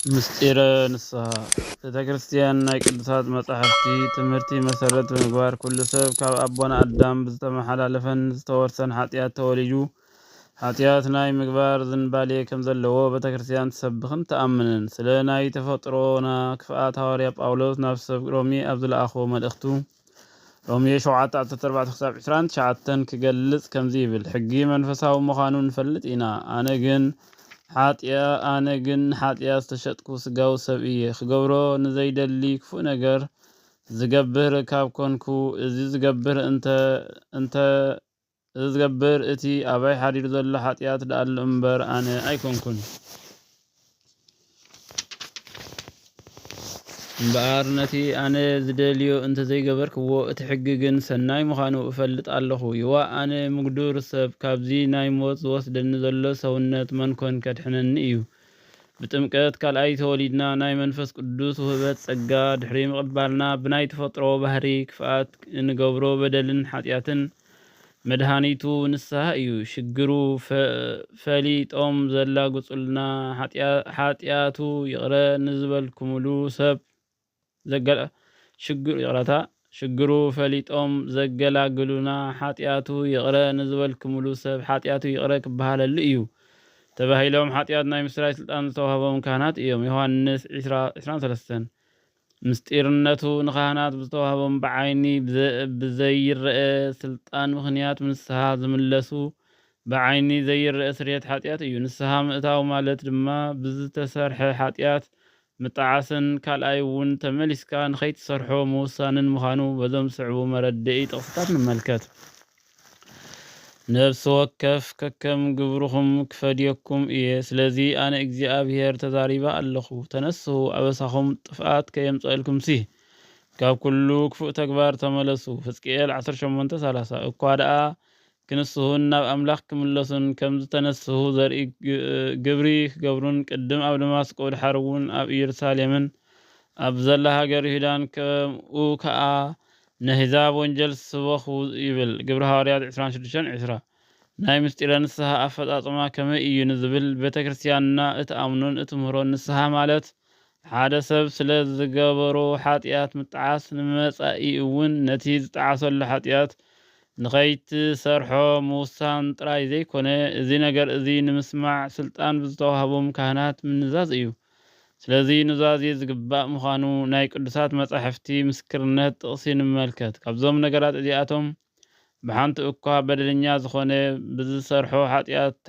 ምስጢረ ንስሐ ቤተ ክርስቲያን ናይ ቅዱሳት መጻሕፍቲ ትምህርቲ መሰረት ምግባር ኩሉ ሰብ ካብ አቦና አዳም ብዝተመሓላለፈን ዝተወርሰን ኃጢአት ተወሊዱ ኃጢአት ናይ ምግባር ዝንባሌ ከም ዘለዎ ቤተ ክርስቲያን ትሰብኽን ተአምንን ስለ ናይ ተፈጥሮና ክፍአት ሐዋርያ ጳውሎስ ናብ ሰብ ሮሜ ኣብ ዝለኣኾ መልእኽቱ ሮሜ 7:14-29 ክገልጽ ከምዚ ይብል ሕጊ መንፈሳዊ ምዃኑ ንፈልጥ ኢና አነ ግን ኃጢአት ተሸጥኩ ስጋው ሰብ እየ ክገብሮ ንዘይደሊ ክፉእ ነገር ዝገብር ካብ ኮንኩ እዚ ዝገብር እቲ አባይ ሓዲሩ ዘሎ ኃጢአት ደአሉ እምበር አነ ኣይኮንኩን እምበኣር ነቲ አነ ዝደልዮ እንተዘይገበርክዎ እቲ ሕጊ ግን ሰናይ ምዃኑ እፈልጥ ኣለኹ ይዋ አነ ምጉዱር ሰብ ካብዚ ናይ ሞት ዝወስደኒ ዘሎ ሰውነት መንኮን ከድሕነኒ እዩ ብጥምቀት ካልኣይ ተወሊድና ናይ መንፈስ ቅዱስ ውህበት ጸጋ ድሕሪ ምቕባልና ብናይ ተፈጥሮ ባህሪ ክፍኣት እንገብሮ በደልን ኃጢአትን መድሃኒቱ ንስሐ እዩ ሽግሩ ፈሊጦም ዘላግጹልና ኃጢአቱ ይቕረ ንዝበልኩሙሉ ሰብ ሽግሩ ፈሊጦም ዘገላግሉና ኃጢአቱ ይቕረ ንዝበልኩሙሉ ሰብ ኃጢአቱ ይቕረ ክበሃለሉ እዩ ተባሂሎም ኃጢአት ናይ ምስራይ ስልጣን ዝተዋህቦም ካህናት እዮም ዮሐንስ 23 ምስጢርነቱ ንካህናት ዝተዋህቦም ብዓይኒ ብዘይርአ ስልጣን ምኽንያት ንስሐ ዝምለሱ ብዓይኒ ዘይርአ ስርየት ኃጢአት እዩ ንስሐ ምእታው ማለት ድማ ብዝተሰርሐ ኃጢአት ምጣዓስን ካልኣይ እውን ተመሊስካ ንኸይትሰርሖ ምውሳንን ምዃኑ በዞም ስዕቡ መረድኢ ጥቕስታት ንመልከት ነፍሲ ወከፍ ከከም ግብርኹም ክፈድየኩም እየ ስለዚ አነ እግዚአብሔር ተዛሪባ ኣለኹ ተነስሑ አበሳኹም ጥፍአት ከየምጽአልኩምሲ ካብ ኩሉ ክፉእ ተግባር ተመለሱ ሕዝቅኤል 18:30 እኳ ደኣ ክንስሁን ናብ አምላኽ ክምለሱን ከም ዝተነስሑ ዘርኢ ግብሪ ክገብሩን ቅድም ኣብ ደማስቆ ድሓር እውን ኣብ ኢየሩሳሌምን ኣብ ዘላ ሃገር ይሁዳን ከምኡ ከዓ ንሕዛብ ወንጀል ስበኹ ይብል ግብረ ሐዋርያት 26:20 ናይ ምስጢረ ንስሐ ኣፈጻጽማ ከመይ እዩ ንዝብል ቤተ ክርስቲያንና እትኣምኖን እትምህሮን ንስሐ ማለት ሓደ ሰብ ስለ ዝገበሮ ኃጢአት ምጥዓስ ንመጻኢ እውን ነቲ ዝጠዓሰሉ ኃጢአት ንኸይትሰርሖ ምውሳን ጥራይ ዘይኮነ እዚ ነገር እዚ ንምስማዕ ስልጣን ብዝተዋህቦም ካህናት ምንዛዝ እዩ ስለዚ ኑዛዜ ዝግባእ ምዃኑ ናይ ቅዱሳት መጻሕፍቲ ምስክርነት ጥቕሲ ንመልከት ካብዞም ነገራት እዚኣቶም ብሓንቲ እኳ በደለኛ ዝኾነ ብዝሰርሖ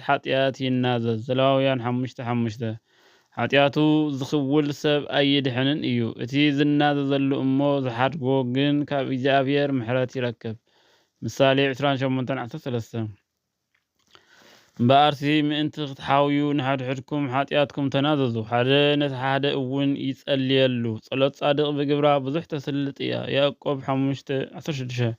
ኃጢአት ይናዘዝ ዘሌዋውያን 5:5 ኃጢአቱ ዝኽውል ሰብ ኣይድሕንን እዩ እቲ ዝናዘዘሉ እሞ ዝሓድጎ ግን ካብ እግዚአብሔር ምሕረት ይረክብ ምሳሌ 28:13 እምበኣርሲ ምእንቲ ክትሓውዩ ንሓድሕድኩም ኃጢአትኩም ተናዘዙ ሓደ ነቲ ሓደ እውን ይጸልየሉ ጸሎት ጻድቕ ብግብራ ብዙሕ ተስልጥ እያ ያዕቆብ 5:16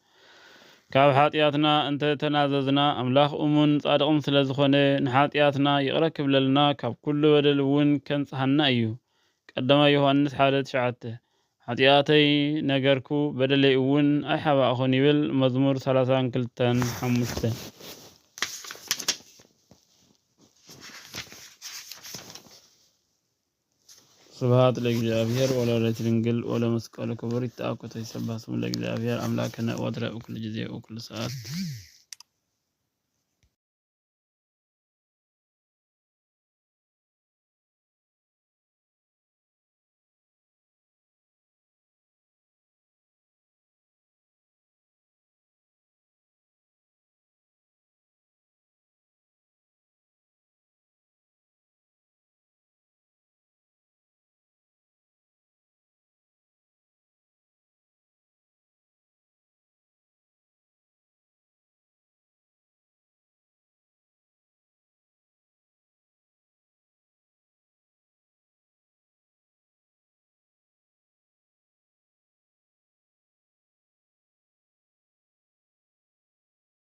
ካብ ኃጢአትና እንተ ተናዘዝና አምላኽ እሙን ጻድቕን ስለ ዝኾነ ንኃጢአትና ይቕረ ክብለልና ካብ ኩሉ በደል እውን ከንጽሐና እዩ ቀዳማይ ዮሐንስ 1:9 ኃጢአተይ ነገርኩ በደለይ እውን ኣይሓባእኹን ይብል መዝሙር 32:5 ስብሐት ለእግዚአብሔር ወለወላዲቱ ድንግል ወለመስቀሉ ክቡር ይትአኮቶ ይሰብሐ ስሙ ለእግዚአብሔር አምላክነ ወትረ በኩሉ ጊዜ ወኩሉ ሰዓት